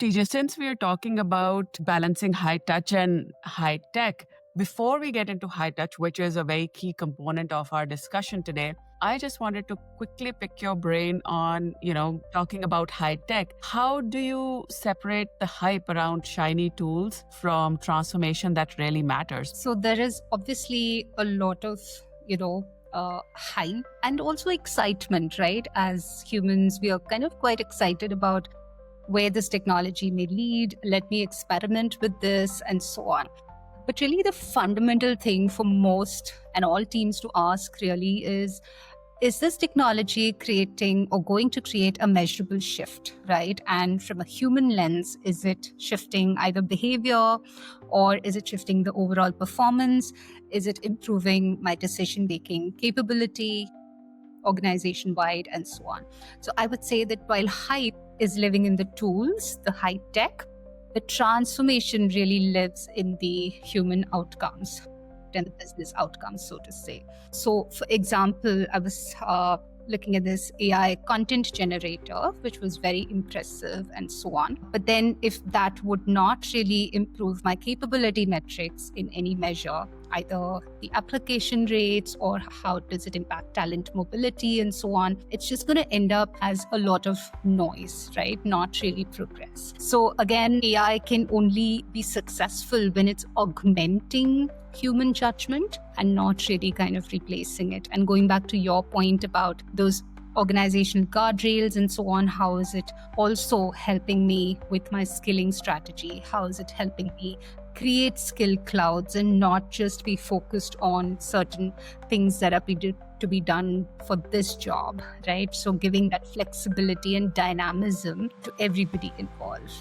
TJ, since we are talking about balancing high touch and high tech, before we get into high touch, which is a very key component of our discussion today, I just wanted to quickly pick your brain on, talking about high tech. How do you separate the hype around shiny tools from transformation that really matters? So there is obviously a lot of, hype and also excitement, right? As humans, we are kind of quite excited about where this technology may lead. Let me experiment with this and so on. But really, the fundamental thing for most and all teams to ask really is this technology creating or going to create a measurable shift, right? And from a human lens, is it shifting either behavior or is it shifting the overall performance? Is it improving my decision-making capability, organization-wide, and so on? So I would say that while hype is living in the tools, the high tech, the transformation really lives in the human outcomes and the business outcomes, so to say. So, for example, I was looking at this AI content generator, which was very impressive and so on. But then if that would not really improve my capability metrics in any measure, either the application rates or how does it impact talent mobility and so on, it's just going to end up as a lot of noise, right? Not really progress. So again, AI can only be successful when it's augmenting human judgment and not really kind of replacing it. And going back to your point about those organizational guardrails and so on, how is it also helping me with my skilling strategy? How is it helping me create skill clouds and not just be focused on certain things that are to be done for this job, right? So giving that flexibility and dynamism to everybody involved.